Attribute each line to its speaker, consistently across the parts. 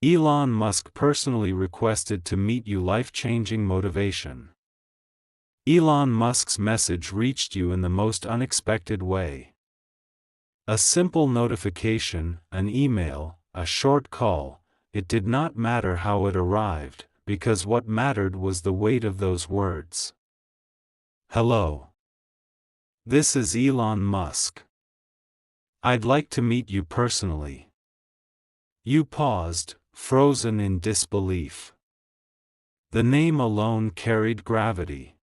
Speaker 1: Elon Musk personally requested to meet you. Life-changing motivation. Elon Musk's message reached you in the most unexpected way. A simple notification, an email, a short call, it did not matter how it arrived, because what mattered was the weight of those words. Hello. This is Elon Musk. I'd like to meet you personally. You paused, frozen in disbelief. The name alone carried gravity.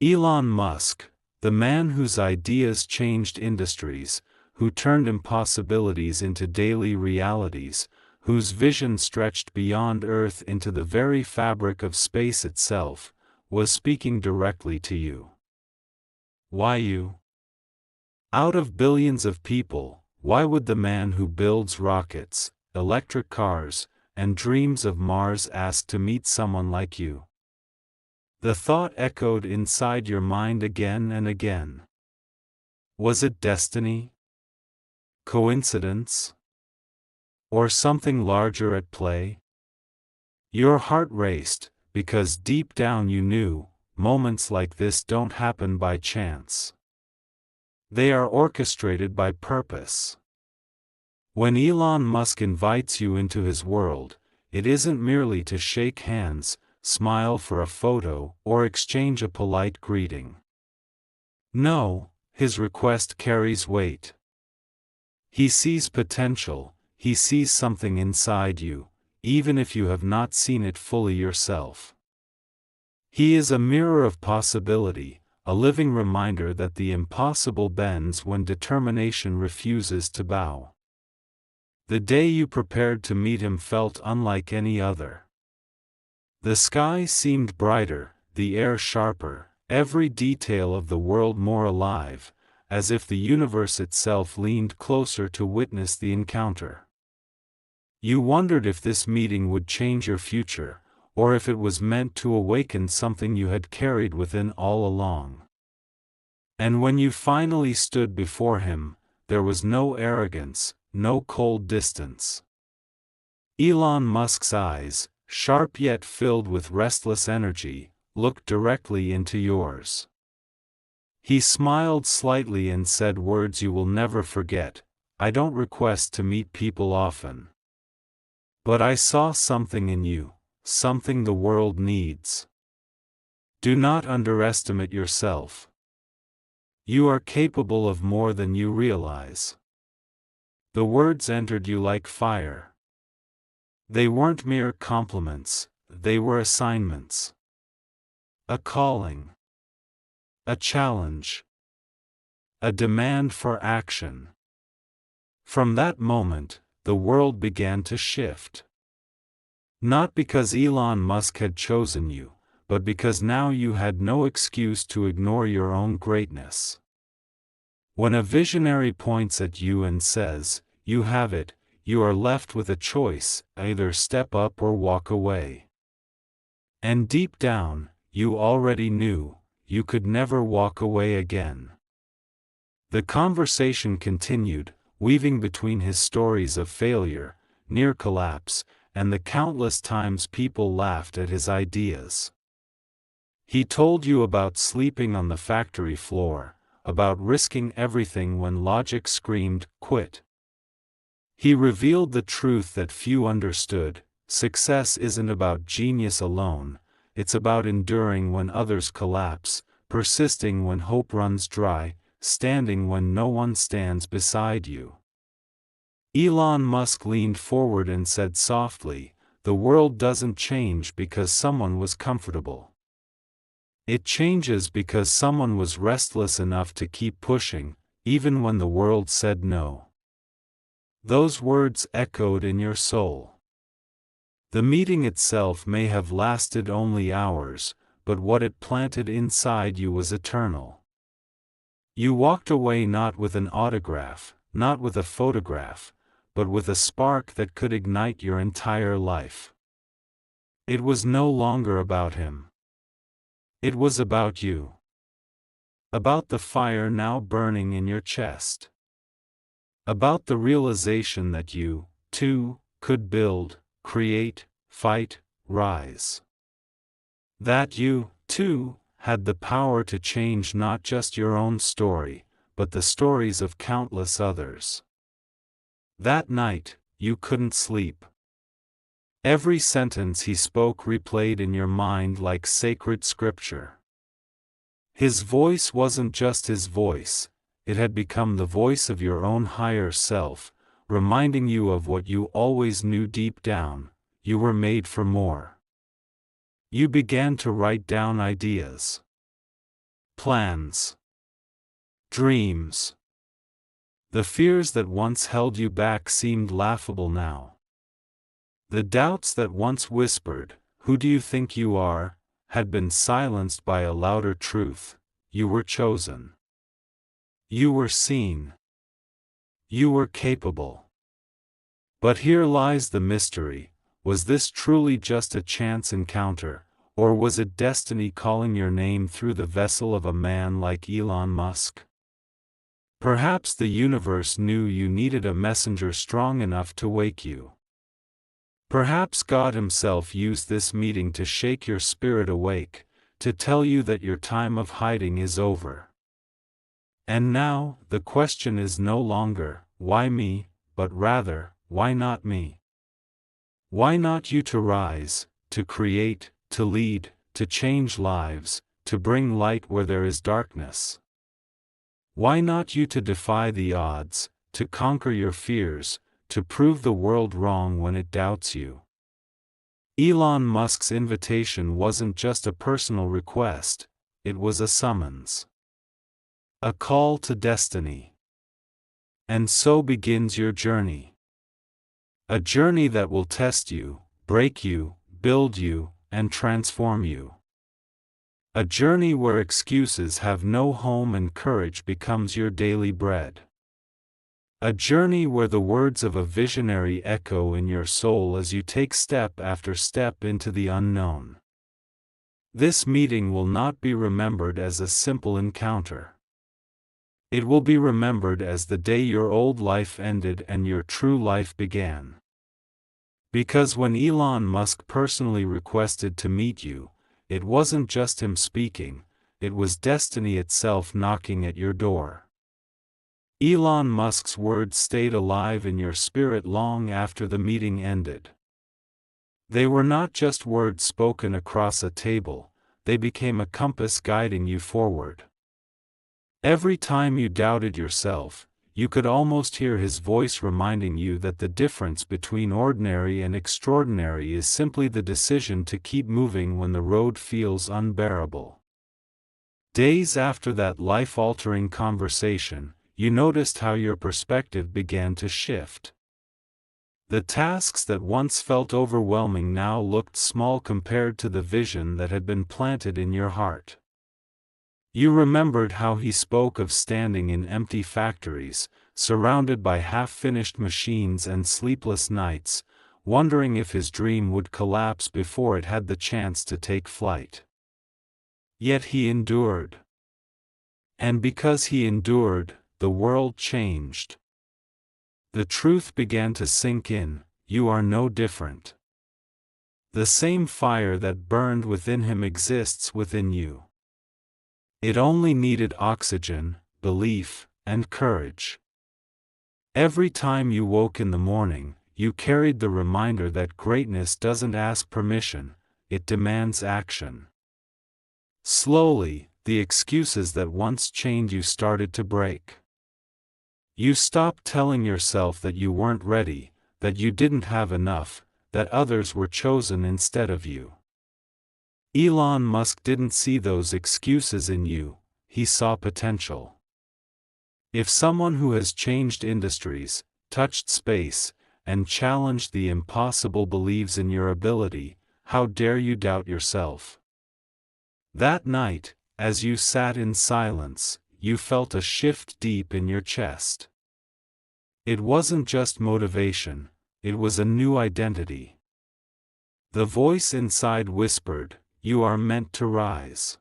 Speaker 1: Elon Musk, the man whose ideas changed industries, who turned impossibilities into daily realities, whose vision stretched beyond Earth into the very fabric of space itself, was speaking directly to you. Why you? Out of billions of people, why would the man who builds rockets, electric cars, and dreams of Mars ask to meet someone like you? The thought echoed inside your mind again and again. Was it destiny? Coincidence? Or something larger at play? Your heart raced, because deep down you knew, moments like this don't happen by chance. They are orchestrated by purpose. When Elon Musk invites you into his world, it isn't merely to shake hands, smile for a photo, or exchange a polite greeting. No, his request carries weight. He sees potential, he sees something inside you, even if you have not seen it fully yourself. He is a mirror of possibility, a living reminder that the impossible bends when determination refuses to bow. The day you prepared to meet him felt unlike any other. The sky seemed brighter, the air sharper, every detail of the world more alive, as if the universe itself leaned closer to witness the encounter. You wondered if this meeting would change your future, or if it was meant to awaken something you had carried within all along. And when you finally stood before him, there was no arrogance, no cold distance. Elon Musk's eyes, sharp yet filled with restless energy, looked directly into yours. He smiled slightly and said words you will never forget, "I don't request to meet people often. But I saw something in you, something the world needs. Do not underestimate yourself. You are capable of more than you realize." The words entered you like fire. They weren't mere compliments, they were assignments. A calling. A challenge. A demand for action. From that moment, the world began to shift. Not because Elon Musk had chosen you, but because now you had no excuse to ignore your own greatness. When a visionary points at you and says, "You have it," you are left with a choice, either step up or walk away. And deep down, you already knew, you could never walk away again. The conversation continued, weaving between his stories of failure, near collapse, and the countless times people laughed at his ideas. He told you about sleeping on the factory floor, about risking everything when logic screamed, "Quit." He revealed the truth that few understood: success isn't about genius alone, it's about enduring when others collapse, persisting when hope runs dry, standing when no one stands beside you. Elon Musk leaned forward and said softly, "The world doesn't change because someone was comfortable. It changes because someone was restless enough to keep pushing, even when the world said no." Those words echoed in your soul. The meeting itself may have lasted only hours, but what it planted inside you was eternal. You walked away not with an autograph, not with a photograph, but with a spark that could ignite your entire life. It was no longer about him. It was about you. About the fire now burning in your chest. About the realization that you, too, could build, create, fight, rise. That you, too, had the power to change not just your own story, but the stories of countless others. That night, you couldn't sleep. Every sentence he spoke replayed in your mind like sacred scripture. His voice wasn't just his voice, it had become the voice of your own higher self, reminding you of what you always knew deep down: you were made for more. You began to write down ideas, plans, dreams. The fears that once held you back seemed laughable now. The doubts that once whispered, "Who do you think you are?" had been silenced by a louder truth: you were chosen. You were seen. You were capable. But here lies the mystery: was this truly just a chance encounter, or was it destiny calling your name through the vessel of a man like Elon Musk? Perhaps the universe knew you needed a messenger strong enough to wake you. Perhaps God Himself used this meeting to shake your spirit awake, to tell you that your time of hiding is over. And now, the question is no longer, why me, but rather, why not me? Why not you to rise, to create, to lead, to change lives, to bring light where there is darkness? Why not you to defy the odds, to conquer your fears, to prove the world wrong when it doubts you? Elon Musk's invitation wasn't just a personal request, it was a summons. A call to destiny. And so begins your journey. A journey that will test you, break you, build you, and transform you. A journey where excuses have no home and courage becomes your daily bread. A journey where the words of a visionary echo in your soul as you take step after step into the unknown. This meeting will not be remembered as a simple encounter. It will be remembered as the day your old life ended and your true life began. Because when Elon Musk personally requested to meet you, it wasn't just him speaking, it was destiny itself knocking at your door. Elon Musk's words stayed alive in your spirit long after the meeting ended. They were not just words spoken across a table, they became a compass guiding you forward. Every time you doubted yourself, you could almost hear his voice reminding you that the difference between ordinary and extraordinary is simply the decision to keep moving when the road feels unbearable. Days after that life-altering conversation, you noticed how your perspective began to shift. The tasks that once felt overwhelming now looked small compared to the vision that had been planted in your heart. You remembered how he spoke of standing in empty factories, surrounded by half-finished machines and sleepless nights, wondering if his dream would collapse before it had the chance to take flight. Yet he endured. And because he endured, the world changed. The truth began to sink in: you are no different. The same fire that burned within him exists within you. It only needed oxygen, belief, and courage. Every time you woke in the morning, you carried the reminder that greatness doesn't ask permission, it demands action. Slowly, the excuses that once chained you started to break. You stopped telling yourself that you weren't ready, that you didn't have enough, that others were chosen instead of you. Elon Musk didn't see those excuses in you, he saw potential. If someone who has changed industries, touched space, and challenged the impossible believes in your ability, how dare you doubt yourself? That night, as you sat in silence, you felt a shift deep in your chest. It wasn't just motivation, it was a new identity. The voice inside whispered, "You are meant to rise."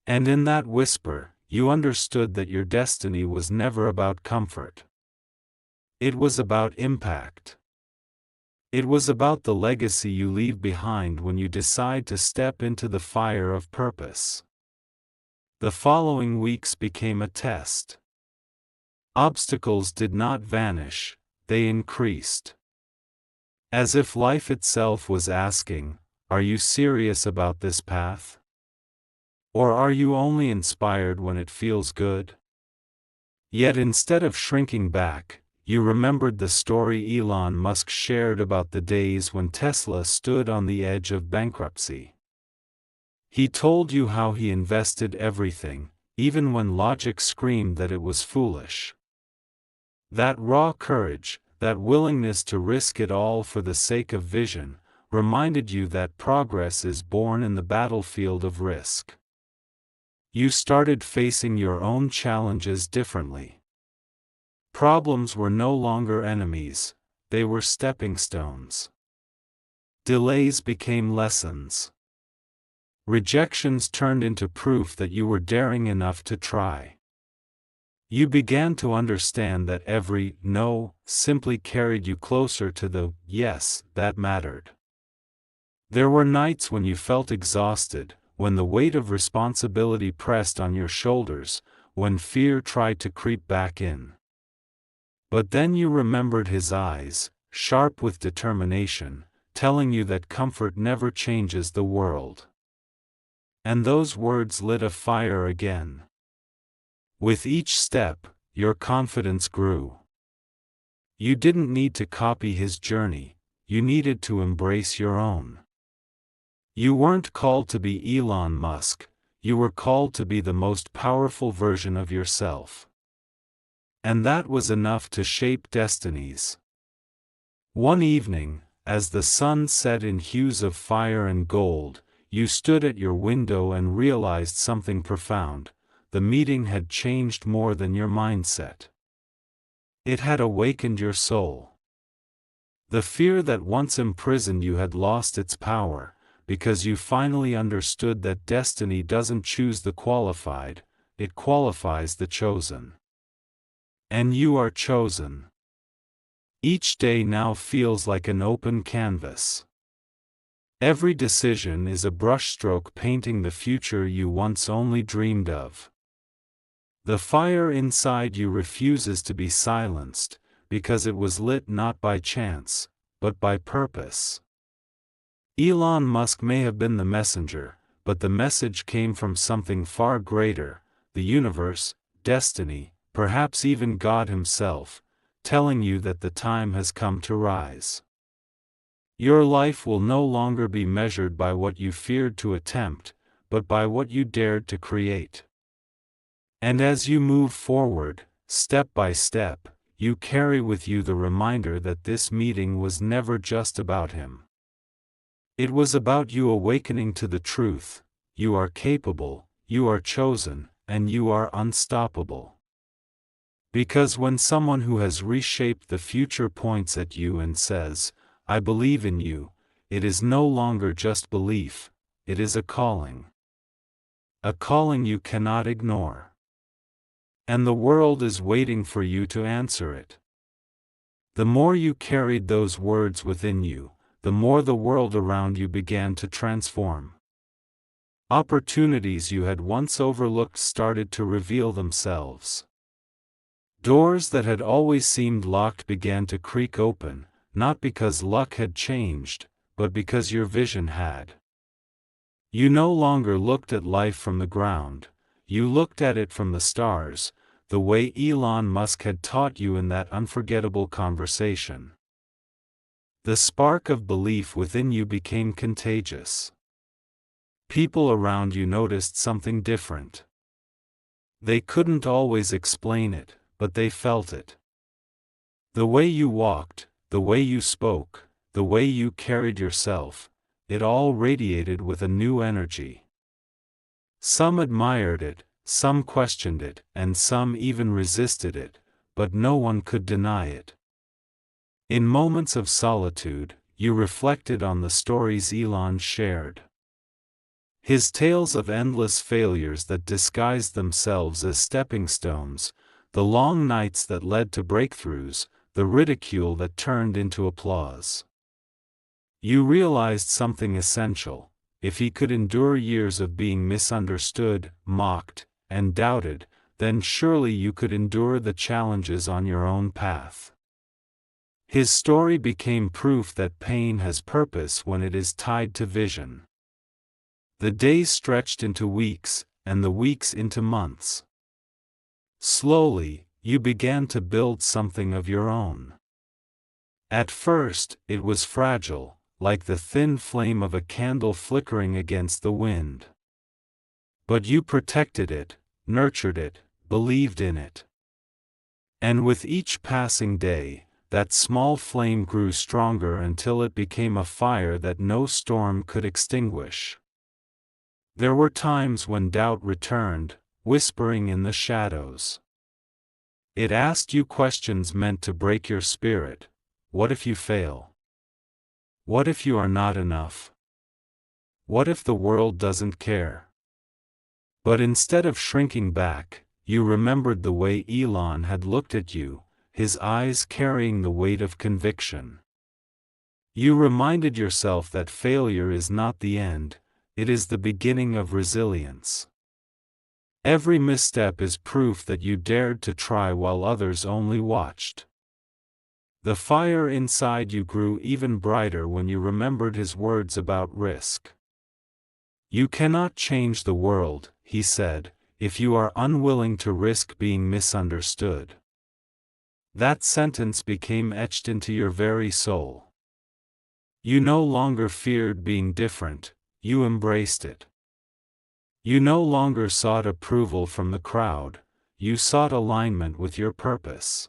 Speaker 1: And in that whisper, you understood that your destiny was never about comfort. It was about impact. It was about the legacy you leave behind when you decide to step into the fire of purpose. The following weeks became a test. Obstacles did not vanish, they increased. As if life itself was asking, "Are you serious about this path? Or are you only inspired when it feels good?" Yet instead of shrinking back, you remembered the story Elon Musk shared about the days when Tesla stood on the edge of bankruptcy. He told you how he invested everything, even when logic screamed that it was foolish. That raw courage, that willingness to risk it all for the sake of vision, reminded you that progress is born in the battlefield of risk. You started facing your own challenges differently. Problems were no longer enemies, they were stepping stones. Delays became lessons. Rejections turned into proof that you were daring enough to try. You began to understand that every no simply carried you closer to the yes that mattered. There were nights when you felt exhausted, when the weight of responsibility pressed on your shoulders, when fear tried to creep back in. But then you remembered his eyes, sharp with determination, telling you that comfort never changes the world. And those words lit a fire again. With each step, your confidence grew. You didn't need to copy his journey, you needed to embrace your own. You weren't called to be Elon Musk, you were called to be the most powerful version of yourself. And that was enough to shape destinies. One evening, as the sun set in hues of fire and gold, you stood at your window and realized something profound: the meeting had changed more than your mindset. It had awakened your soul. The fear that once imprisoned you had lost its power, because you finally understood that destiny doesn't choose the qualified, it qualifies the chosen. And you are chosen. Each day now feels like an open canvas. Every decision is a brushstroke painting the future you once only dreamed of. The fire inside you refuses to be silenced, because it was lit not by chance, but by purpose. Elon Musk may have been the messenger, but the message came from something far greater: the universe, destiny, perhaps even God himself, telling you that the time has come to rise. Your life will no longer be measured by what you feared to attempt, but by what you dared to create. And as you move forward, step by step, you carry with you the reminder that this meeting was never just about him. It was about you awakening to the truth: you are capable, you are chosen, and you are unstoppable. Because when someone who has reshaped the future points at you and says, "I believe in you," it is no longer just belief, it is a calling. A calling you cannot ignore. And the world is waiting for you to answer it. The more you carried those words within you, the more the world around you began to transform. Opportunities you had once overlooked started to reveal themselves. Doors that had always seemed locked began to creak open, not because luck had changed, but because your vision had. You no longer looked at life from the ground, you looked at it from the stars, the way Elon Musk had taught you in that unforgettable conversation. The spark of belief within you became contagious. People around you noticed something different. They couldn't always explain it, but they felt it. The way you walked, the way you spoke, the way you carried yourself, it all radiated with a new energy. Some admired it, some questioned it, and some even resisted it, but no one could deny it. In moments of solitude, you reflected on the stories Elon shared. His tales of endless failures that disguised themselves as stepping stones, the long nights that led to breakthroughs, the ridicule that turned into applause. You realized something essential: if he could endure years of being misunderstood, mocked, and doubted, then surely you could endure the challenges on your own path. His story became proof that pain has purpose when it is tied to vision. The days stretched into weeks, and the weeks into months. Slowly, you began to build something of your own. At first, it was fragile, like the thin flame of a candle flickering against the wind. But you protected it, nurtured it, believed in it. And with each passing day, that small flame grew stronger until it became a fire that no storm could extinguish. There were times when doubt returned, whispering in the shadows. It asked you questions meant to break your spirit. What if you fail? What if you are not enough? What if the world doesn't care? But instead of shrinking back, you remembered the way Elon had looked at you, his eyes carrying the weight of conviction. You reminded yourself that failure is not the end, it is the beginning of resilience. Every misstep is proof that you dared to try while others only watched. The fire inside you grew even brighter when you remembered his words about risk. You cannot change the world, he said, if you are unwilling to risk being misunderstood. That sentence became etched into your very soul. You no longer feared being different, you embraced it. You no longer sought approval from the crowd, you sought alignment with your purpose.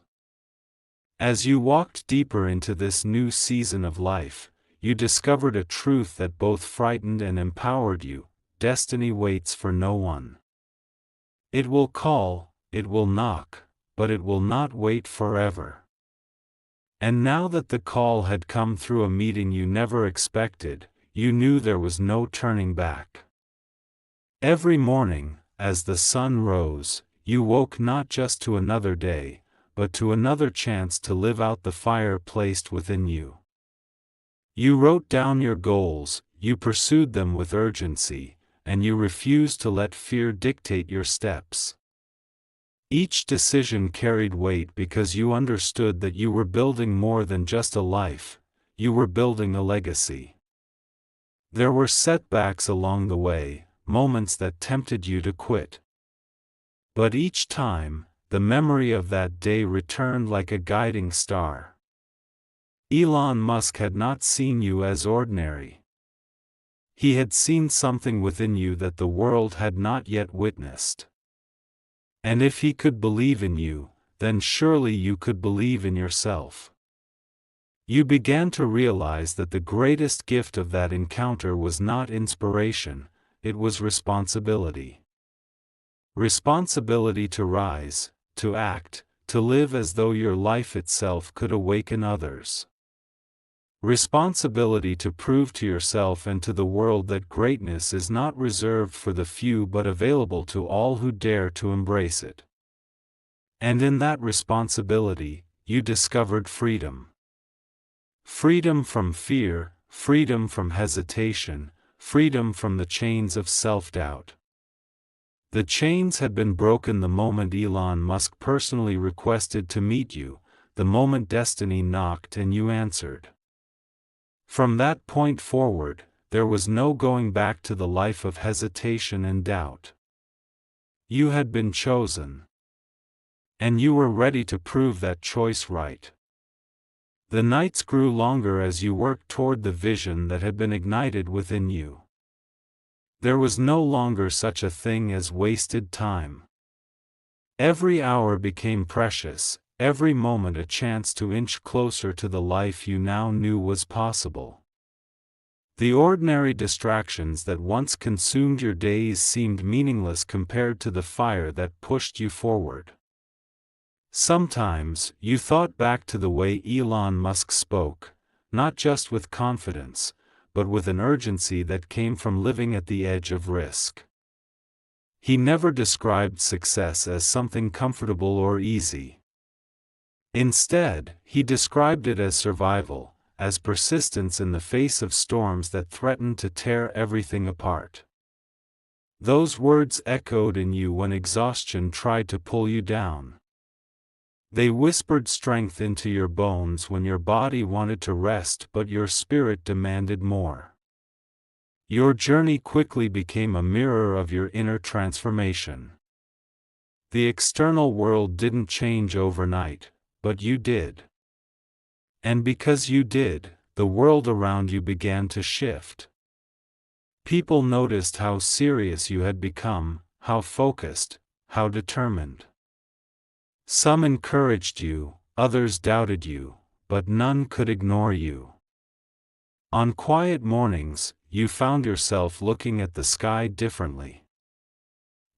Speaker 1: As you walked deeper into this new season of life, you discovered a truth that both frightened and empowered you: destiny waits for no one. It will call, it will knock, but it will not wait forever. And now that the call had come through a meeting you never expected, you knew there was no turning back. Every morning, as the sun rose, you woke not just to another day, but to another chance to live out the fire placed within you. You wrote down your goals, you pursued them with urgency, and you refused to let fear dictate your steps. Each decision carried weight because you understood that you were building more than just a life, you were building a legacy. There were setbacks along the way, moments that tempted you to quit. But each time, the memory of that day returned like a guiding star. Elon Musk had not seen you as ordinary. He had seen something within you that the world had not yet witnessed. And if he could believe in you, then surely you could believe in yourself. You began to realize that the greatest gift of that encounter was not inspiration, it was responsibility. Responsibility to rise, to act, to live as though your life itself could awaken others. Responsibility to prove to yourself and to the world that greatness is not reserved for the few but available to all who dare to embrace it. And in that responsibility, you discovered freedom. Freedom from fear, freedom from hesitation, freedom from the chains of self-doubt. The chains had been broken the moment Elon Musk personally requested to meet you, the moment destiny knocked and you answered. From that point forward, there was no going back to the life of hesitation and doubt. You had been chosen. And you were ready to prove that choice right. The nights grew longer as you worked toward the vision that had been ignited within you. There was no longer such a thing as wasted time. Every hour became precious, every moment a chance to inch closer to the life you now knew was possible. The ordinary distractions that once consumed your days seemed meaningless compared to the fire that pushed you forward. Sometimes, you thought back to the way Elon Musk spoke, not just with confidence, but with an urgency that came from living at the edge of risk. He never described success as something comfortable or easy. Instead, he described it as survival, as persistence in the face of storms that threatened to tear everything apart. Those words echoed in you when exhaustion tried to pull you down. They whispered strength into your bones when your body wanted to rest but your spirit demanded more. Your journey quickly became a mirror of your inner transformation. The external world didn't change overnight, but you did. And because you did, the world around you began to shift. People noticed how serious you had become, how focused, how determined. Some encouraged you, others doubted you, but none could ignore you. On quiet mornings, you found yourself looking at the sky differently.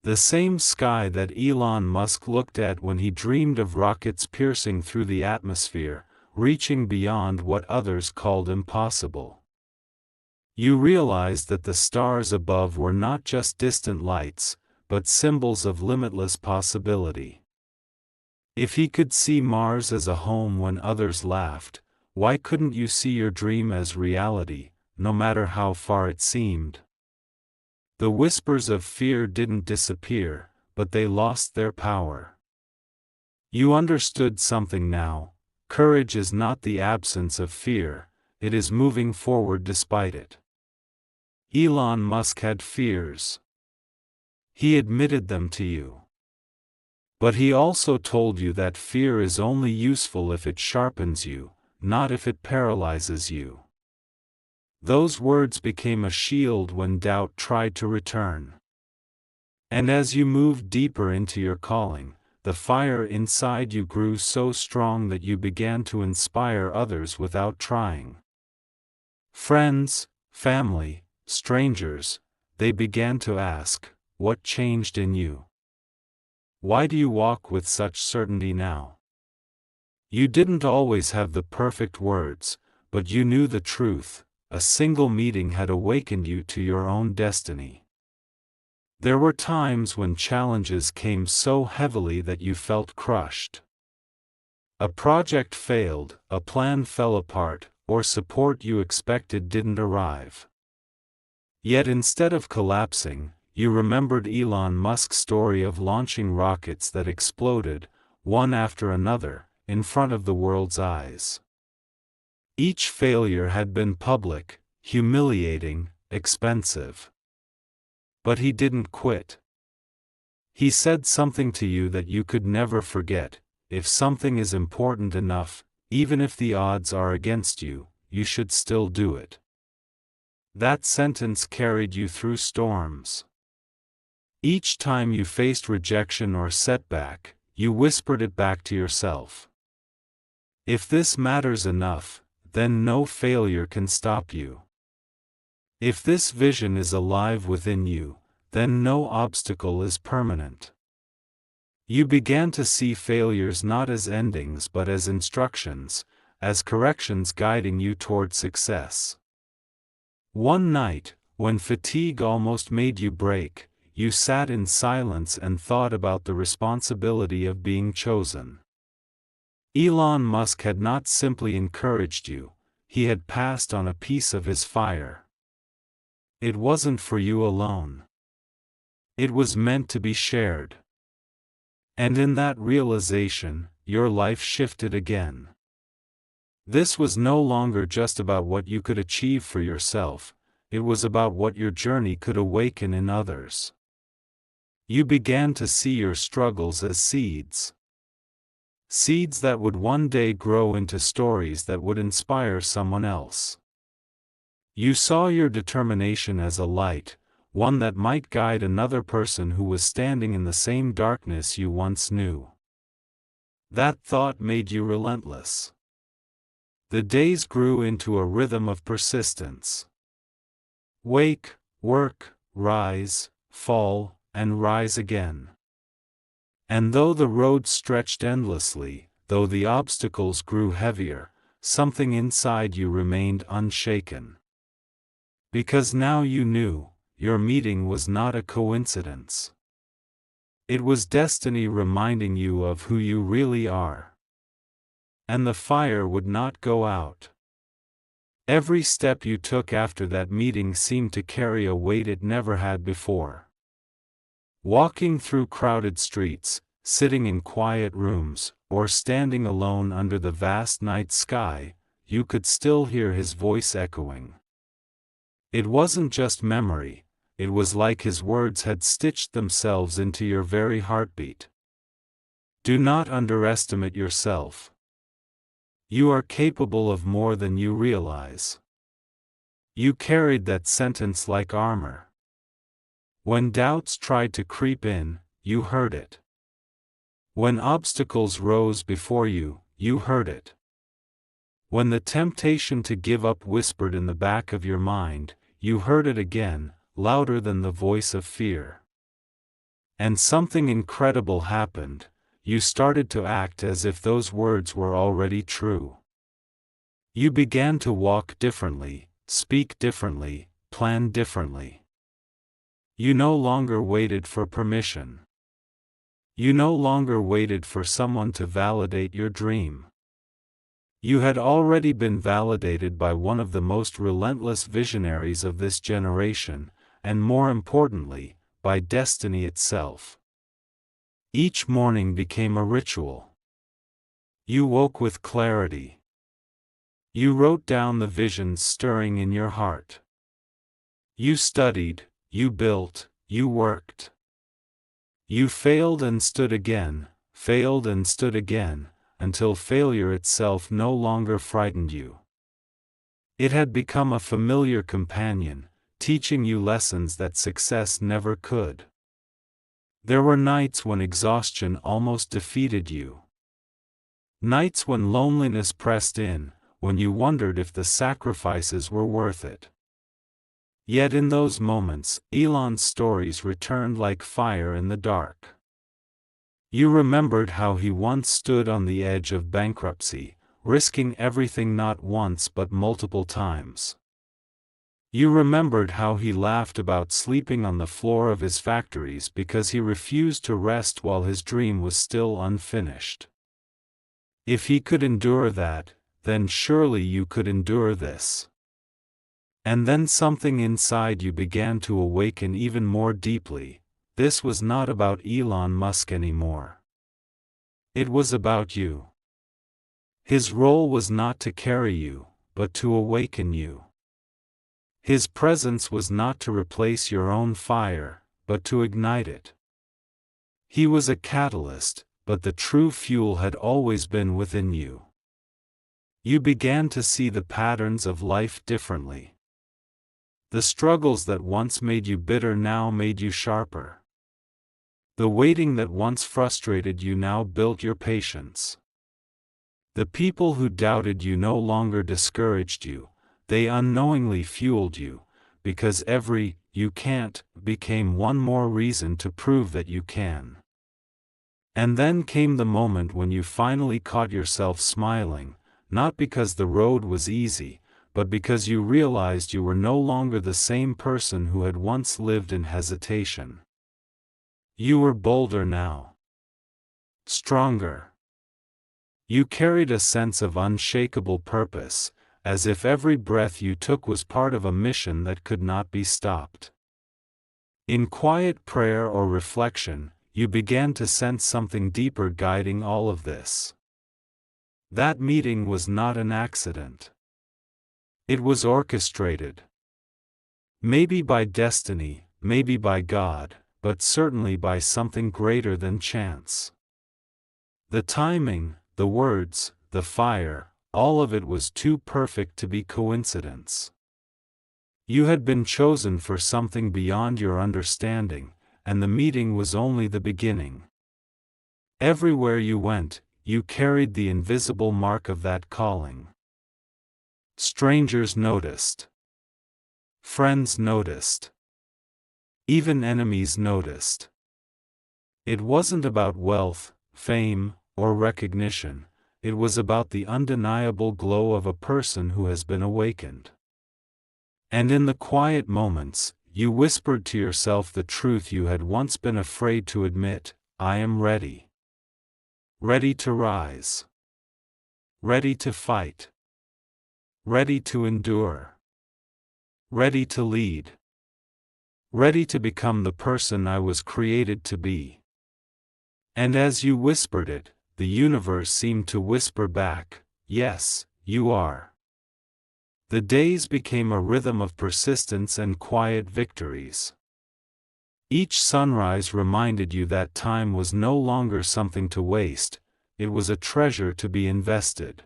Speaker 1: The same sky that Elon Musk looked at when he dreamed of rockets piercing through the atmosphere, reaching beyond what others called impossible. You realized that the stars above were not just distant lights, but symbols of limitless possibility. If he could see Mars as a home when others laughed, why couldn't you see your dream as reality, no matter how far it seemed? The whispers of fear didn't disappear, but they lost their power. You understood something now: courage is not the absence of fear, it is moving forward despite it. Elon Musk had fears. He admitted them to you. But he also told you that fear is only useful if it sharpens you, not if it paralyzes you. Those words became a shield when doubt tried to return. And as you moved deeper into your calling, the fire inside you grew so strong that you began to inspire others without trying. Friends, family, strangers, they began to ask, "What changed in you? Why do you walk with such certainty now?" You didn't always have the perfect words, but you knew the truth. A single meeting had awakened you to your own destiny. There were times when challenges came so heavily that you felt crushed. A project failed, a plan fell apart, or support you expected didn't arrive. Yet instead of collapsing, you remembered Elon Musk's story of launching rockets that exploded, one after another, in front of the world's eyes. Each failure had been public, humiliating, expensive. But he didn't quit. He said something to you that you could never forget: if something is important enough, even if the odds are against you, you should still do it. That sentence carried you through storms. Each time you faced rejection or setback, you whispered it back to yourself. If this matters enough, then no failure can stop you. If this vision is alive within you, then no obstacle is permanent. You began to see failures not as endings but as instructions, as corrections guiding you toward success. One night, when fatigue almost made you break, you sat in silence and thought about the responsibility of being chosen. Elon Musk had not simply encouraged you, he had passed on a piece of his fire. It wasn't for you alone. It was meant to be shared. And in that realization, your life shifted again. This was no longer just about what you could achieve for yourself, it was about what your journey could awaken in others. You began to see your struggles as seeds. Seeds that would one day grow into stories that would inspire someone else. You saw your determination as a light, one that might guide another person who was standing in the same darkness you once knew. That thought made you relentless. The days grew into a rhythm of persistence. Wake, work, rise, fall, and rise again. And though the road stretched endlessly, though the obstacles grew heavier, something inside you remained unshaken. Because now you knew, your meeting was not a coincidence. It was destiny reminding you of who you really are. And the fire would not go out. Every step you took after that meeting seemed to carry a weight it never had before. Walking through crowded streets, sitting in quiet rooms, or standing alone under the vast night sky, you could still hear his voice echoing. It wasn't just memory, it was like his words had stitched themselves into your very heartbeat. Do not underestimate yourself. You are capable of more than you realize. You carried that sentence like armor. When doubts tried to creep in, you heard it. When obstacles rose before you, you heard it. When the temptation to give up whispered in the back of your mind, you heard it again, louder than the voice of fear. And something incredible happened. You started to act as if those words were already true. You began to walk differently, speak differently, plan differently. You no longer waited for permission. You no longer waited for someone to validate your dream. You had already been validated by one of the most relentless visionaries of this generation, and more importantly, by destiny itself. Each morning became a ritual. You woke with clarity. You wrote down the visions stirring in your heart. You studied, you built, you worked. You failed and stood again, until failure itself no longer frightened you. It had become a familiar companion, teaching you lessons that success never could. There were nights when exhaustion almost defeated you. Nights when loneliness pressed in, when you wondered if the sacrifices were worth it. Yet in those moments, Elon's stories returned like fire in the dark. You remembered how he once stood on the edge of bankruptcy, risking everything not once but multiple times. You remembered how he laughed about sleeping on the floor of his factories because he refused to rest while his dream was still unfinished. If he could endure that, then surely you could endure this. And then something inside you began to awaken even more deeply. This was not about Elon Musk anymore. It was about you. His role was not to carry you, but to awaken you. His presence was not to replace your own fire, but to ignite it. He was a catalyst, but the true fuel had always been within you. You began to see the patterns of life differently. The struggles that once made you bitter now made you sharper. The waiting that once frustrated you now built your patience. The people who doubted you no longer discouraged you, they unknowingly fueled you, because every "you can't" became one more reason to prove that you can. And then came the moment when you finally caught yourself smiling, not because the road was easy, but because you realized you were no longer the same person who had once lived in hesitation. You were bolder now. Stronger. You carried a sense of unshakable purpose, as if every breath you took was part of a mission that could not be stopped. In quiet prayer or reflection, you began to sense something deeper guiding all of this. That meeting was not an accident. It was orchestrated. Maybe by destiny, maybe by God, but certainly by something greater than chance. The timing, the words, the fire, all of it was too perfect to be coincidence. You had been chosen for something beyond your understanding, and the meeting was only the beginning. Everywhere you went, you carried the invisible mark of that calling. Strangers noticed. Friends noticed. Even enemies noticed. It wasn't about wealth, fame, or recognition. It was about the undeniable glow of a person who has been awakened. And in the quiet moments, you whispered to yourself the truth you had once been afraid to admit: I am ready. Ready to rise. Ready to fight. ready to endure, ready to lead, ready to become the person I was created to be. And as you whispered it, the universe seemed to whisper back, yes, you are. The days became a rhythm of persistence and quiet victories. Each sunrise reminded you that time was no longer something to waste, it was a treasure to be invested.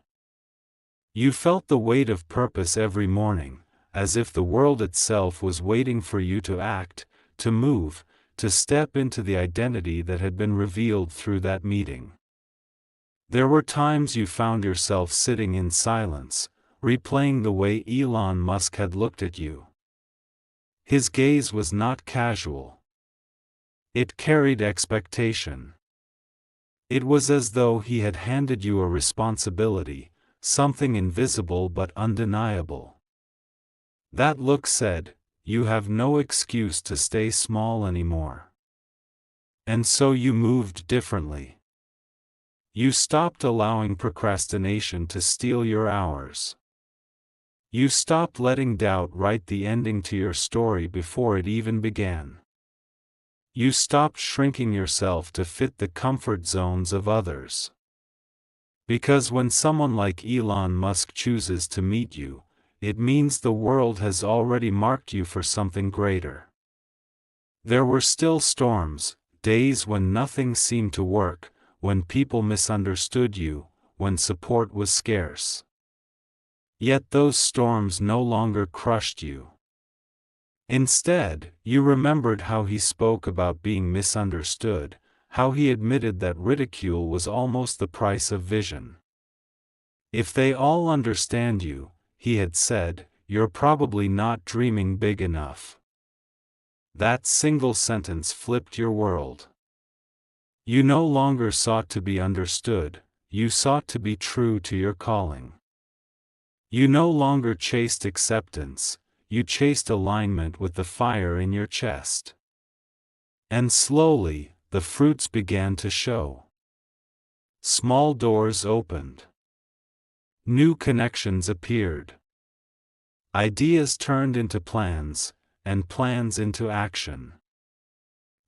Speaker 1: You felt the weight of purpose every morning, as if the world itself was waiting for you to act, to move, to step into the identity that had been revealed through that meeting. There were times you found yourself sitting in silence, replaying the way Elon Musk had looked at you. His gaze was not casual. It carried expectation. It was as though he had handed you a responsibility, something invisible but undeniable. That look said, you have no excuse to stay small anymore. And so you moved differently. You stopped allowing procrastination to steal your hours. You stopped letting doubt write the ending to your story before it even began. You stopped shrinking yourself to fit the comfort zones of others. Because when someone like Elon Musk chooses to meet you, it means the world has already marked you for something greater. There were still storms, days when nothing seemed to work, when people misunderstood you, when support was scarce. Yet those storms no longer crushed you. Instead, you remembered how he spoke about being misunderstood, how he admitted that ridicule was almost the price of vision. If they all understand you, he had said, you're probably not dreaming big enough. That single sentence flipped your world. You no longer sought to be understood, you sought to be true to your calling. You no longer chased acceptance, you chased alignment with the fire in your chest. And slowly, the fruits began to show. Small doors opened. New connections appeared. Ideas turned into plans, and plans into action.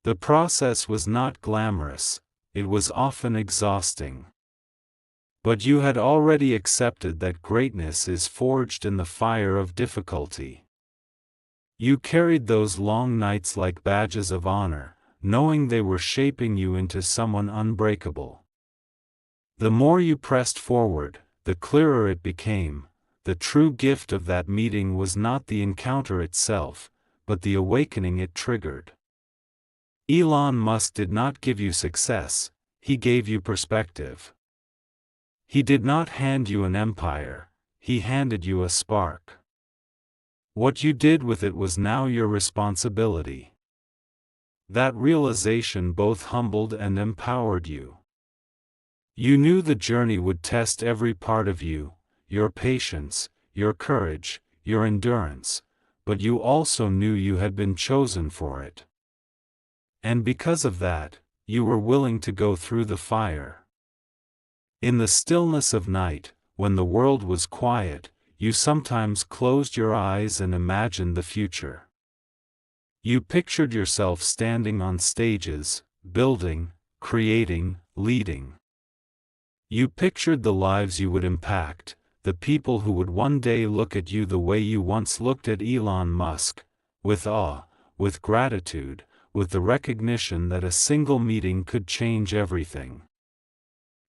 Speaker 1: The process was not glamorous, it was often exhausting. But you had already accepted that greatness is forged in the fire of difficulty. You carried those long nights like badges of honor, knowing they were shaping you into someone unbreakable. The more you pressed forward, the clearer it became. The true gift of that meeting was not the encounter itself, but the awakening it triggered. Elon Musk did not give you success, he gave you perspective. He did not hand you an empire, he handed you a spark. What you did with it was now your responsibility. That realization both humbled and empowered you. You knew the journey would test every part of you, your patience, your courage, your endurance, but you also knew you had been chosen for it. And because of that, you were willing to go through the fire. In the stillness of night, when the world was quiet, you sometimes closed your eyes and imagined the future. You pictured yourself standing on stages, building, creating, leading. You pictured the lives you would impact, the people who would one day look at you the way you once looked at Elon Musk, with awe, with gratitude, with the recognition that a single meeting could change everything.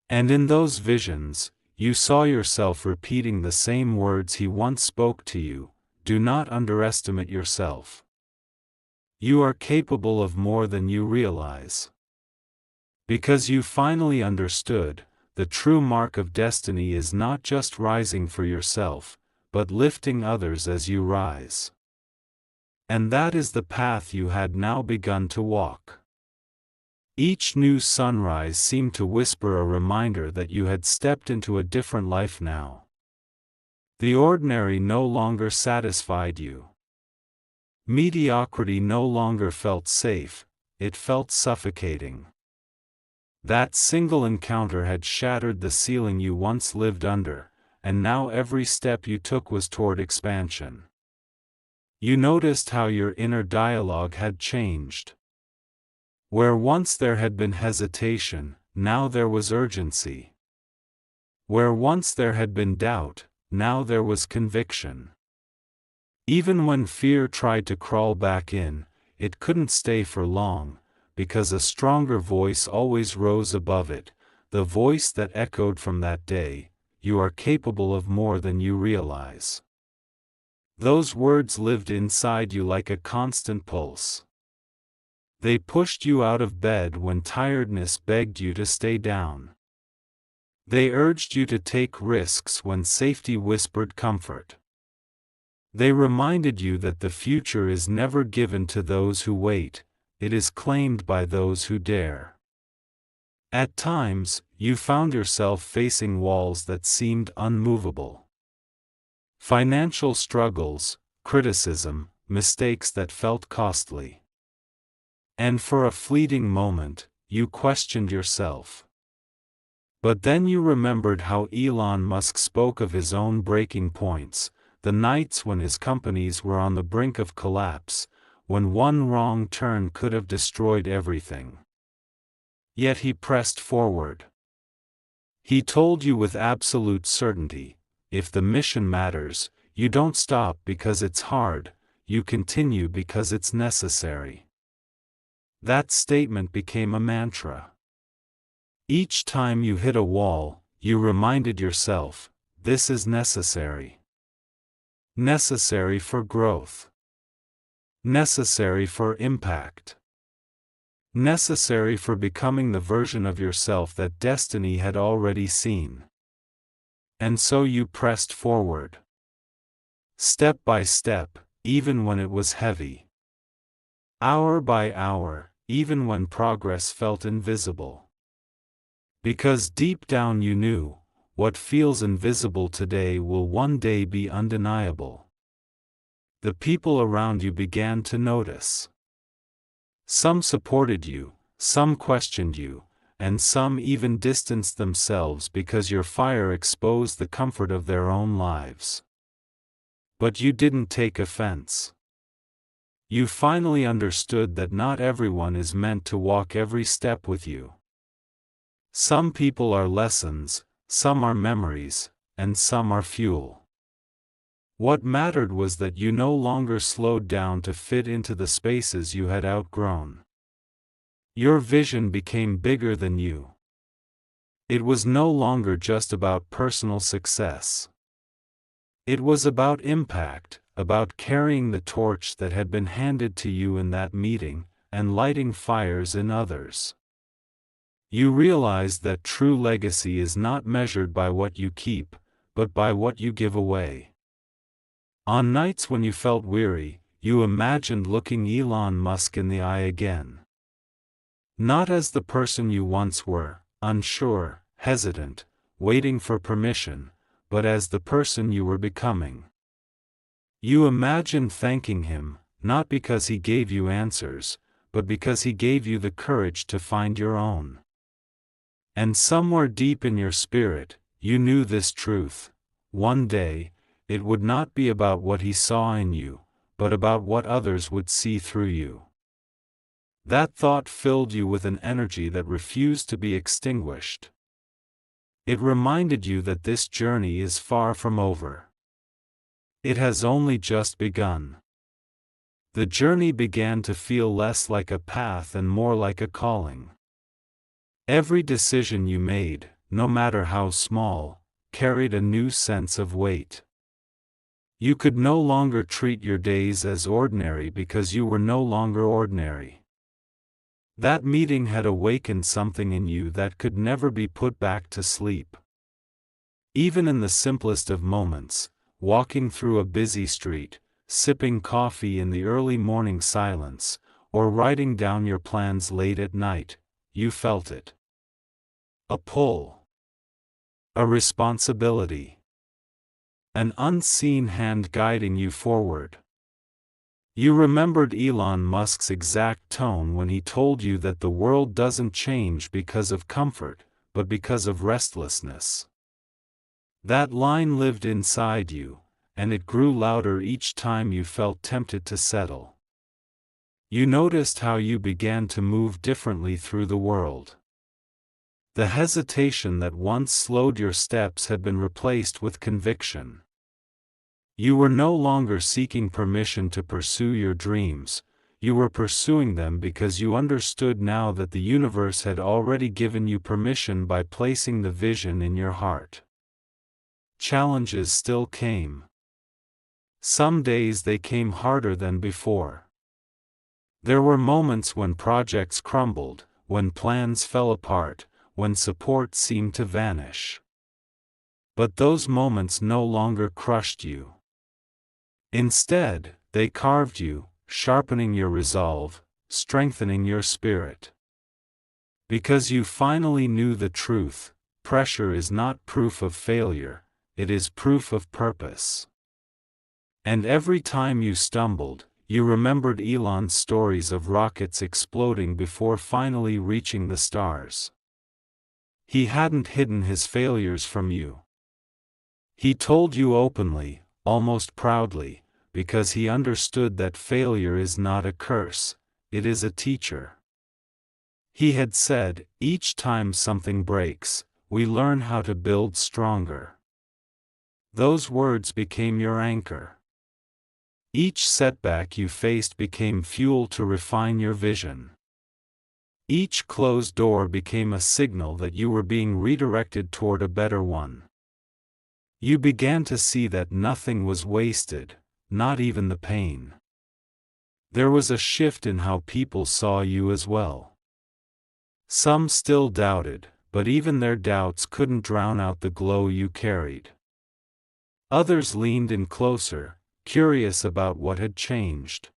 Speaker 1: And in those visions, you saw yourself repeating the same words he once spoke to you: do not underestimate yourself. You are capable of more than you realize. Because you finally understood, the true mark of destiny is not just rising for yourself, but lifting others as you rise. And that is the path you had now begun to walk. Each new sunrise seemed to whisper a reminder that you had stepped into a different life now. The ordinary no longer satisfied you. Mediocrity no longer felt safe, it felt suffocating. That single encounter had shattered the ceiling you once lived under, and now every step you took was toward expansion. You noticed how your inner dialogue had changed. Where once there had been hesitation, now there was urgency. Where once there had been doubt, now there was conviction. Even when fear tried to crawl back in, it couldn't stay for long, because a stronger voice always rose above it, the voice that echoed from that day, "You are capable of more than you realize." Those words lived inside you like a constant pulse. They pushed you out of bed when tiredness begged you to stay down. They urged you to take risks when safety whispered comfort. They reminded you that the future is never given to those who wait, it is claimed by those who dare. At times, you found yourself facing walls that seemed unmovable. Financial struggles, criticism, mistakes that felt costly. And for a fleeting moment, you questioned yourself. But then you remembered how Elon Musk spoke of his own breaking points, the nights when his companies were on the brink of collapse, when one wrong turn could have destroyed everything. Yet he pressed forward. He told you with absolute certainty, if the mission matters, you don't stop because it's hard, you continue because it's necessary. That statement became a mantra. Each time you hit a wall, you reminded yourself, this is necessary. Necessary for growth. Necessary for impact. Necessary for becoming the version of yourself that destiny had already seen. And so you pressed forward. Step by step, even when it was heavy. Hour by hour, even when progress felt invisible. Because deep down you knew, what feels invisible today will one day be undeniable. The people around you began to notice. Some supported you, some questioned you, and some even distanced themselves because your fire exposed the comfort of their own lives. But you didn't take offense. You finally understood that not everyone is meant to walk every step with you. Some people are lessons, some are memories, and some are fuel. What mattered was that you no longer slowed down to fit into the spaces you had outgrown. Your vision became bigger than you. It was no longer just about personal success. It was about impact, about carrying the torch that had been handed to you in that meeting, and lighting fires in others. You realized that true legacy is not measured by what you keep, but by what you give away. On nights when you felt weary, you imagined looking Elon Musk in the eye again. Not as the person you once were, unsure, hesitant, waiting for permission, but as the person you were becoming. You imagined thanking him, not because he gave you answers, but because he gave you the courage to find your own. And somewhere deep in your spirit, you knew this truth: one day, it would not be about what he saw in you, but about what others would see through you. That thought filled you with an energy that refused to be extinguished. It reminded you that this journey is far from over. It has only just begun. The journey began to feel less like a path and more like a calling. Every decision you made, no matter how small, carried a new sense of weight. You could no longer treat your days as ordinary because you were no longer ordinary. That meeting had awakened something in you that could never be put back to sleep. Even in the simplest of moments, walking through a busy street, sipping coffee in the early morning silence, or writing down your plans late at night, you felt it. A pull. A responsibility. An unseen hand guiding you forward. You remembered Elon Musk's exact tone when he told you that the world doesn't change because of comfort, but because of restlessness. That line lived inside you, and it grew louder each time you felt tempted to settle. You noticed how you began to move differently through the world. The hesitation that once slowed your steps had been replaced with conviction. You were no longer seeking permission to pursue your dreams, you were pursuing them because you understood now that the universe had already given you permission by placing the vision in your heart. Challenges still came. Some days they came harder than before. There were moments when projects crumbled, when plans fell apart, when support seemed to vanish. But those moments no longer crushed you. Instead, they carved you, sharpening your resolve, strengthening your spirit. Because you finally knew the truth, pressure is not proof of failure, it is proof of purpose. And every time you stumbled, you remembered Elon's stories of rockets exploding before finally reaching the stars. He hadn't hidden his failures from you. He told you openly, almost proudly, because he understood that failure is not a curse, it is a teacher. He had said, each time something breaks, we learn how to build stronger. Those words became your anchor. Each setback you faced became fuel to refine your vision. Each closed door became a signal that you were being redirected toward a better one. You began to see that nothing was wasted, not even the pain. There was a shift in how people saw you as well. Some still doubted, but even their doubts couldn't drown out the glow you carried. Others leaned in closer, curious about what had changed.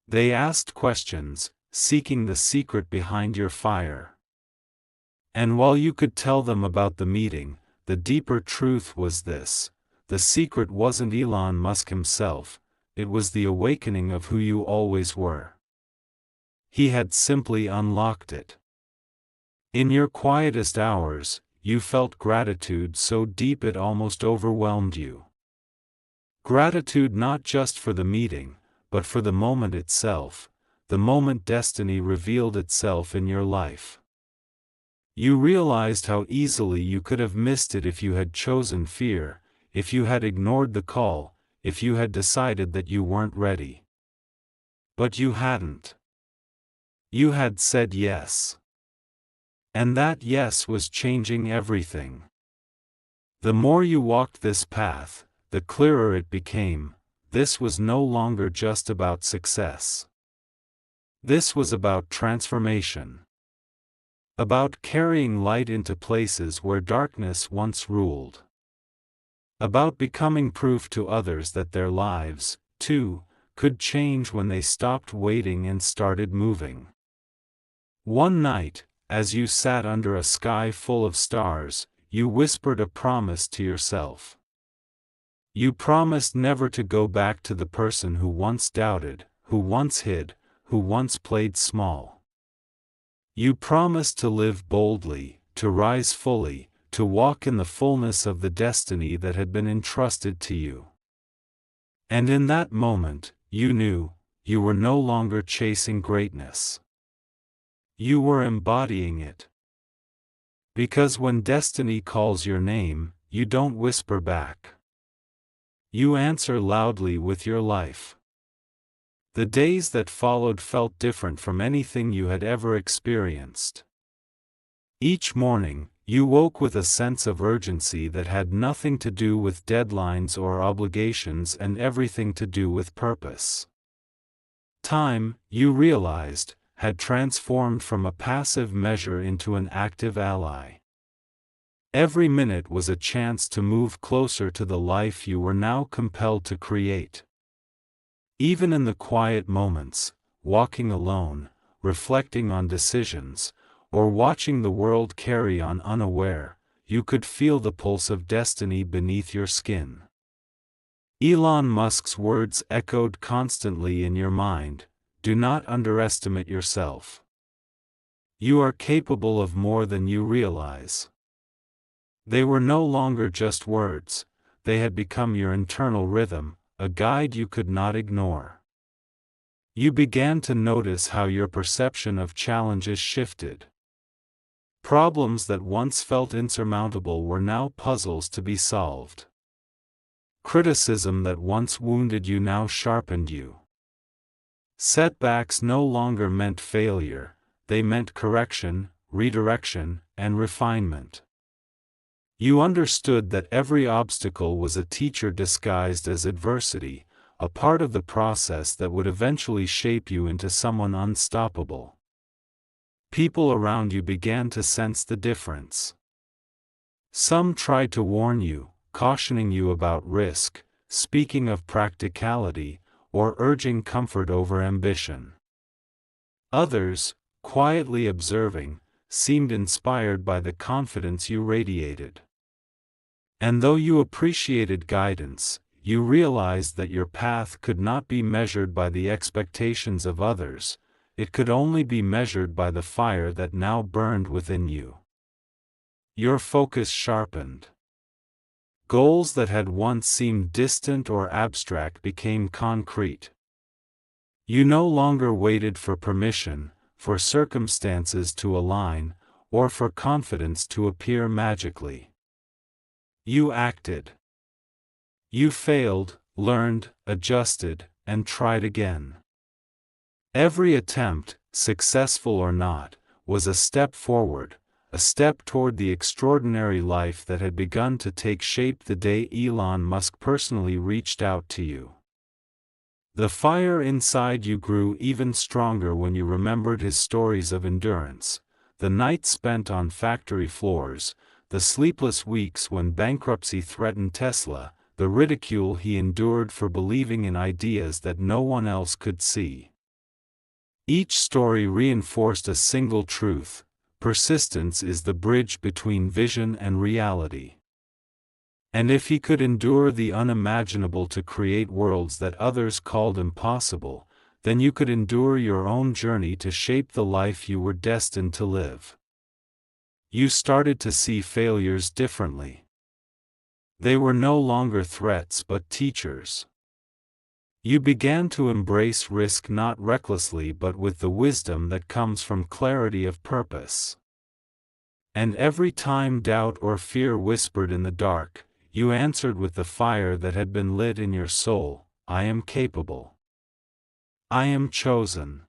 Speaker 1: They asked questions, seeking the secret behind your fire. And while you could tell them about the meeting, the deeper truth was this: the secret wasn't Elon Musk himself, it was the awakening of who you always were. He had simply unlocked it. In your quietest hours, you felt gratitude so deep it almost overwhelmed you. Gratitude not just for the meeting, but for the moment itself, the moment destiny revealed itself in your life. You realized how easily you could have missed it if you had chosen fear, if you had ignored the call, if you had decided that you weren't ready. But you hadn't. You had said yes. And that yes was changing everything. The more you walked this path, the clearer it became, this was no longer just about success. This was about transformation. About carrying light into places where darkness once ruled. About becoming proof to others that their lives, too, could change when they stopped waiting and started moving. One night, as you sat under a sky full of stars, you whispered a promise to yourself. You promised never to go back to the person who once doubted, who once hid, who once played small. You promised to live boldly, to rise fully, to walk in the fullness of the destiny that had been entrusted to you. And in that moment, you knew, you were no longer chasing greatness. You were embodying it. Because when destiny calls your name, you don't whisper back. You answer loudly with your life. The days that followed felt different from anything you had ever experienced. Each morning, you woke with a sense of urgency that had nothing to do with deadlines or obligations and everything to do with purpose. Time, you realized, had transformed from a passive measure into an active ally. Every minute was a chance to move closer to the life you were now compelled to create. Even in the quiet moments, walking alone, reflecting on decisions, or watching the world carry on unaware, you could feel the pulse of destiny beneath your skin. Elon Musk's words echoed constantly in your mind: do not underestimate yourself. You are capable of more than you realize. They were no longer just words, they had become your internal rhythm, a guide you could not ignore. You began to notice how your perception of challenges shifted. Problems that once felt insurmountable were now puzzles to be solved. Criticism that once wounded you now sharpened you. Setbacks no longer meant failure, they meant correction, redirection, and refinement. You understood that every obstacle was a teacher disguised as adversity, a part of the process that would eventually shape you into someone unstoppable. People around you began to sense the difference. Some tried to warn you, cautioning you about risk, speaking of practicality, or urging comfort over ambition. Others, quietly observing, seemed inspired by the confidence you radiated. And though you appreciated guidance, you realized that your path could not be measured by the expectations of others, it could only be measured by the fire that now burned within you. Your focus sharpened. Goals that had once seemed distant or abstract became concrete. You no longer waited for permission, for circumstances to align, or for confidence to appear magically. You acted. You failed, learned, adjusted, and tried again. Every attempt, successful or not, was a step forward, a step toward the extraordinary life that had begun to take shape the day Elon Musk personally reached out to you. The fire inside you grew even stronger when you remembered his stories of endurance, the nights spent on factory floors, the sleepless weeks when bankruptcy threatened Tesla, the ridicule he endured for believing in ideas that no one else could see. Each story reinforced a single truth: persistence is the bridge between vision and reality. And if he could endure the unimaginable to create worlds that others called impossible, then you could endure your own journey to shape the life you were destined to live. You started to see failures differently. They were no longer threats but teachers. You began to embrace risk not recklessly but with the wisdom that comes from clarity of purpose. And every time doubt or fear whispered in the dark, you answered with the fire that had been lit in your soul: I am capable. I am chosen.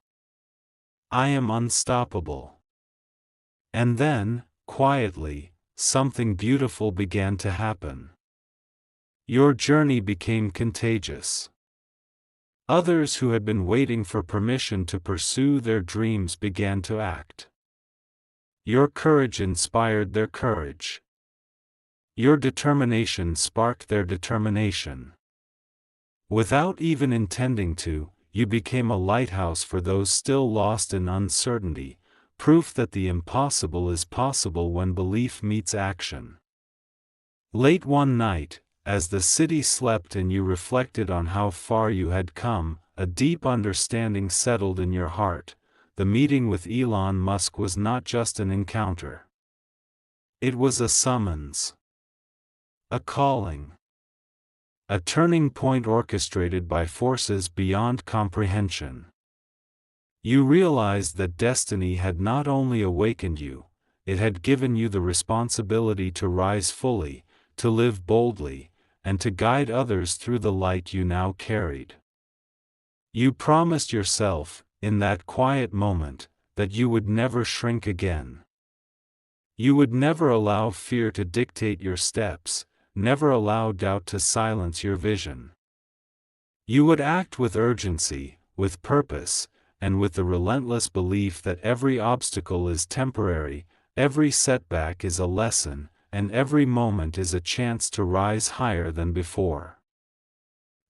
Speaker 1: I am unstoppable. And then, quietly, something beautiful began to happen. Your journey became contagious. Others who had been waiting for permission to pursue their dreams began to act. Your courage inspired their courage. Your determination sparked their determination. Without even intending to, you became a lighthouse for those still lost in uncertainty, proof that the impossible is possible when belief meets action. Late one night, as the city slept and you reflected on how far you had come, a deep understanding settled in your heart. The meeting with Elon Musk was not just an encounter. It was a summons. A calling. A turning point orchestrated by forces beyond comprehension. You realized that destiny had not only awakened you, it had given you the responsibility to rise fully, to live boldly, and to guide others through the light you now carried. You promised yourself, in that quiet moment, that you would never shrink again. You would never allow fear to dictate your steps, never allow doubt to silence your vision. You would act with urgency, with purpose, and with the relentless belief that every obstacle is temporary, every setback is a lesson, and every moment is a chance to rise higher than before.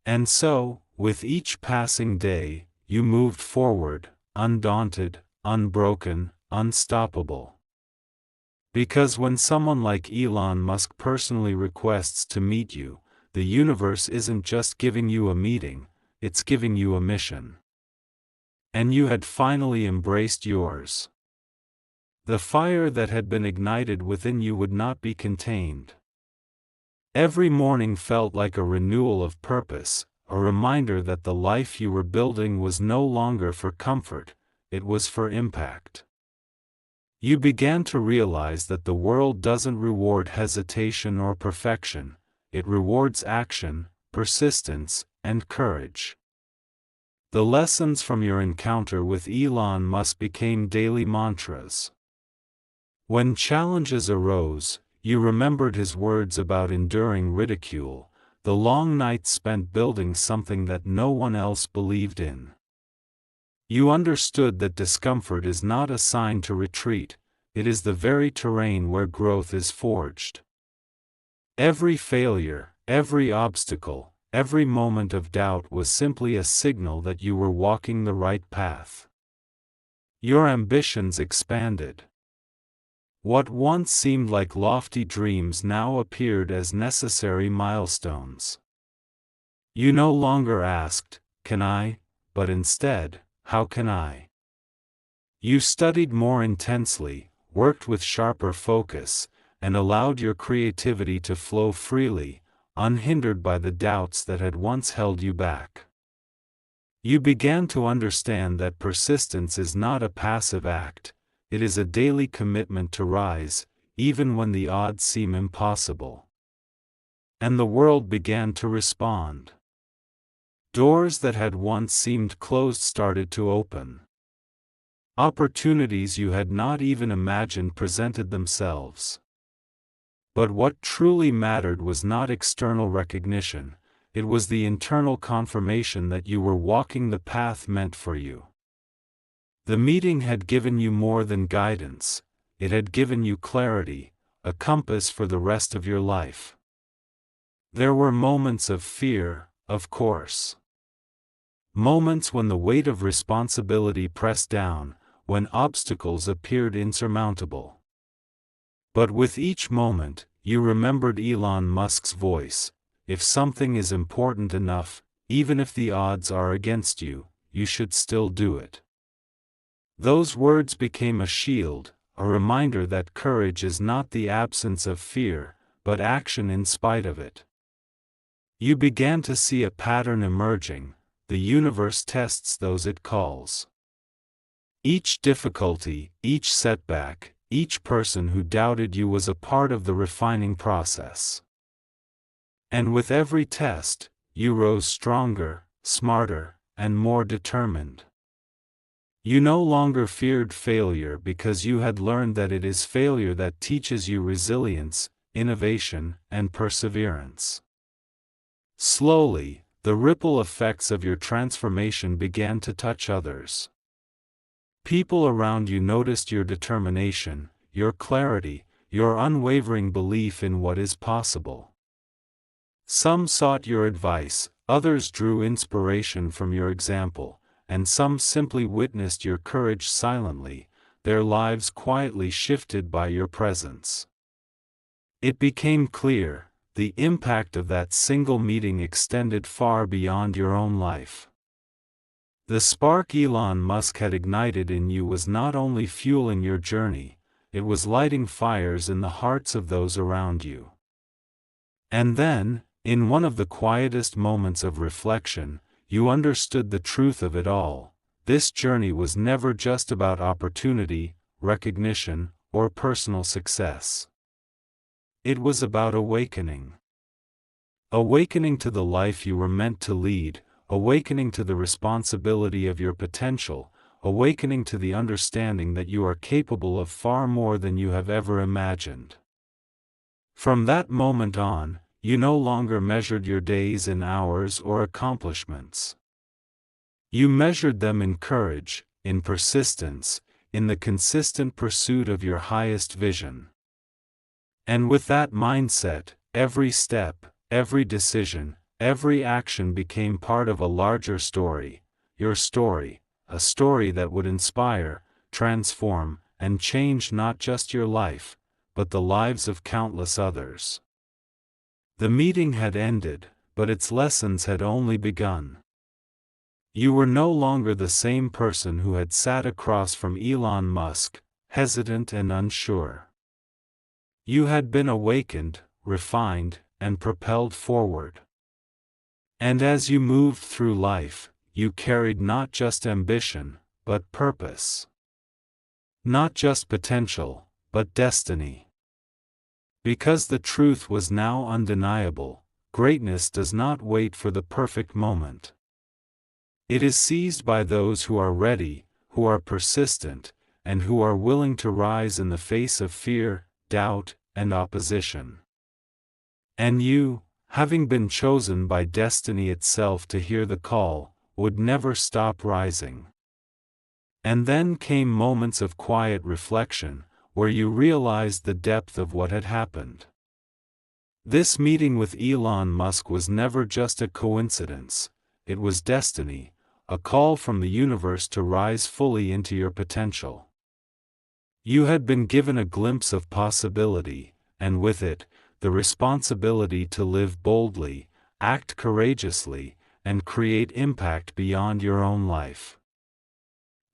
Speaker 1: And so, with each passing day, you moved forward, undaunted, unbroken, unstoppable. Because when someone like Elon Musk personally requests to meet you, the universe isn't just giving you a meeting, it's giving you a mission. And you had finally embraced yours. The fire that had been ignited within you would not be contained. Every morning felt like a renewal of purpose, a reminder that the life you were building was no longer for comfort, it was for impact. You began to realize that the world doesn't reward hesitation or perfection, it rewards action, persistence, and courage. The lessons from your encounter with Elon Musk became daily mantras. When challenges arose, you remembered his words about enduring ridicule, the long nights spent building something that no one else believed in. You understood that discomfort is not a sign to retreat, it is the very terrain where growth is forged. Every failure, every obstacle, every moment of doubt was simply a signal that you were walking the right path. Your ambitions expanded. What once seemed like lofty dreams now appeared as necessary milestones. You no longer asked, "Can I?" but instead, "How can I?" You studied more intensely, worked with sharper focus, and allowed your creativity to flow freely, unhindered by the doubts that had once held you back. You began to understand that persistence is not a passive act, it is a daily commitment to rise, even when the odds seem impossible. And the world began to respond. Doors that had once seemed closed started to open. Opportunities you had not even imagined presented themselves. But what truly mattered was not external recognition, it was the internal confirmation that you were walking the path meant for you. The meeting had given you more than guidance, it had given you clarity, a compass for the rest of your life. There were moments of fear, of course. Moments when the weight of responsibility pressed down, when obstacles appeared insurmountable. But with each moment, you remembered Elon Musk's voice, if something is important enough, even if the odds are against you, you should still do it. Those words became a shield, a reminder that courage is not the absence of fear, but action in spite of it. You began to see a pattern emerging, the universe tests those it calls. Each difficulty, each setback, each person who doubted you was a part of the refining process. And with every test, you rose stronger, smarter, and more determined. You no longer feared failure because you had learned that it is failure that teaches you resilience, innovation, and perseverance. Slowly, the ripple effects of your transformation began to touch others. People around you noticed your determination, your clarity, your unwavering belief in what is possible. Some sought your advice, others drew inspiration from your example, and some simply witnessed your courage silently, their lives quietly shifted by your presence. It became clear, the impact of that single meeting extended far beyond your own life. The spark Elon Musk had ignited in you was not only fueling your journey, it was lighting fires in the hearts of those around you. And then, in one of the quietest moments of reflection, you understood the truth of it all. This journey was never just about opportunity, recognition, or personal success. It was about awakening. Awakening to the life you were meant to lead, awakening to the responsibility of your potential, awakening to the understanding that you are capable of far more than you have ever imagined. From that moment on, you no longer measured your days in hours or accomplishments. You measured them in courage, in persistence, in the consistent pursuit of your highest vision. And with that mindset, every step, every decision, every action became part of a larger story, your story, a story that would inspire, transform, and change not just your life, but the lives of countless others. The meeting had ended, but its lessons had only begun. You were no longer the same person who had sat across from Elon Musk, hesitant and unsure. You had been awakened, refined, and propelled forward. And as you moved through life, you carried not just ambition, but purpose. Not just potential, but destiny. Because the truth was now undeniable, greatness does not wait for the perfect moment. It is seized by those who are ready, who are persistent, and who are willing to rise in the face of fear, doubt, and opposition. And you, having been chosen by destiny itself to hear the call, would never stop rising. And then came moments of quiet reflection, where you realized the depth of what had happened. This meeting with Elon Musk was never just a coincidence, it was destiny, a call from the universe to rise fully into your potential. You had been given a glimpse of possibility, and with it, the responsibility to live boldly, act courageously, and create impact beyond your own life.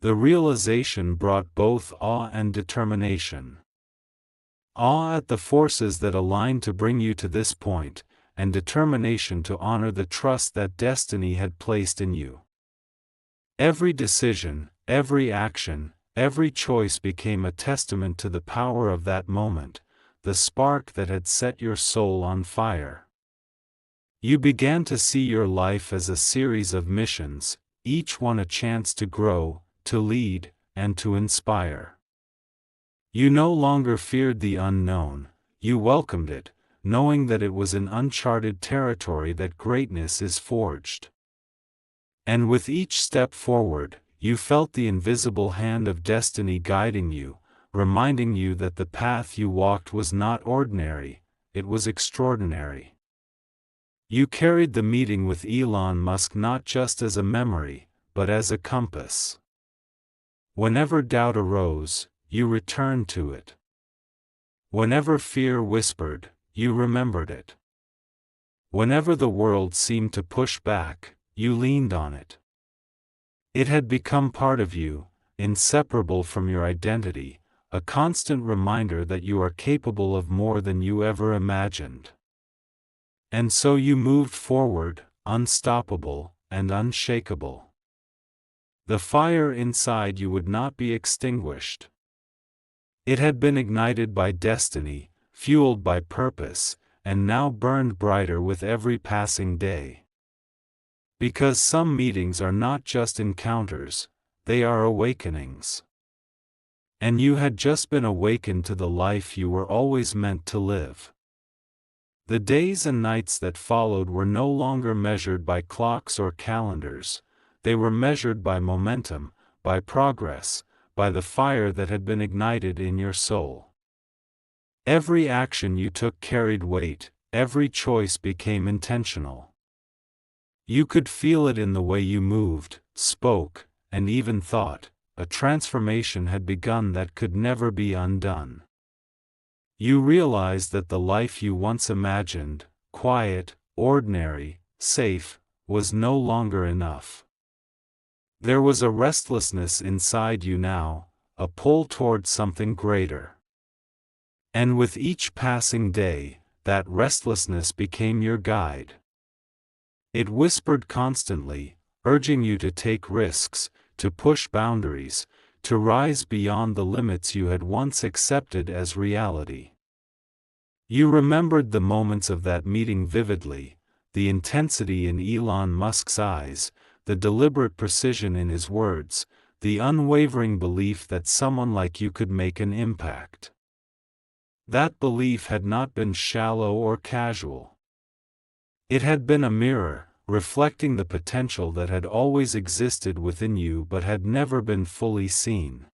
Speaker 1: The realization brought both awe and determination. Awe at the forces that aligned to bring you to this point, and determination to honor the trust that destiny had placed in you. Every decision, every action, every choice became a testament to the power of that moment, the spark that had set your soul on fire. You began to see your life as a series of missions, each one a chance to grow, to lead, and to inspire. You no longer feared the unknown, you welcomed it, knowing that it was in uncharted territory that greatness is forged. And with each step forward, you felt the invisible hand of destiny guiding you, reminding you that the path you walked was not ordinary, it was extraordinary. You carried the meeting with Elon Musk not just as a memory, but as a compass. Whenever doubt arose, you returned to it. Whenever fear whispered, you remembered it. Whenever the world seemed to push back, you leaned on it. It had become part of you, inseparable from your identity, a constant reminder that you are capable of more than you ever imagined. And so you moved forward, unstoppable and unshakable. The fire inside you would not be extinguished. It had been ignited by destiny, fueled by purpose, and now burned brighter with every passing day. Because some meetings are not just encounters, they are awakenings. And you had just been awakened to the life you were always meant to live. The days and nights that followed were no longer measured by clocks or calendars, they were measured by momentum, by progress, by the fire that had been ignited in your soul. Every action you took carried weight, every choice became intentional. You could feel it in the way you moved, spoke, and even thought. A transformation had begun that could never be undone. You realized that the life you once imagined, quiet, ordinary, safe, was no longer enough. There was a restlessness inside you now, a pull toward something greater. And with each passing day, that restlessness became your guide. It whispered constantly, urging you to take risks, to push boundaries, to rise beyond the limits you had once accepted as reality. You remembered the moments of that meeting vividly, the intensity in Elon Musk's eyes, the deliberate precision in his words, the unwavering belief that someone like you could make an impact. That belief had not been shallow or casual. It had been a mirror, reflecting the potential that had always existed within you but had never been fully seen.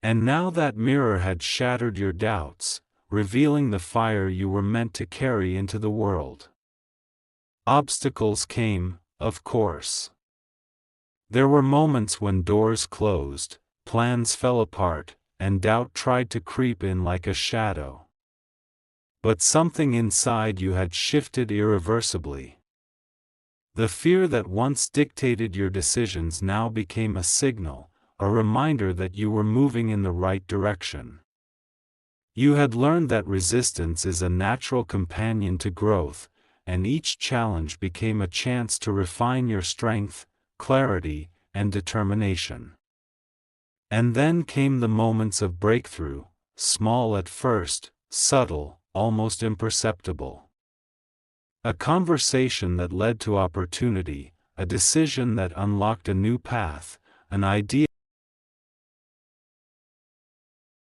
Speaker 1: And now that mirror had shattered your doubts, revealing the fire you were meant to carry into the world. Obstacles came, of course. There were moments when doors closed, plans fell apart, and doubt tried to creep in like a shadow. But something inside you had shifted irreversibly. The fear that once dictated your decisions now became a signal, a reminder that you were moving in the right direction. You had learned that resistance is a natural companion to growth, and each challenge became a chance to refine your strength, clarity, and determination. And then came the moments of breakthrough, small at first, subtle, almost imperceptible. A conversation that led to opportunity, a decision that unlocked a new path, an idea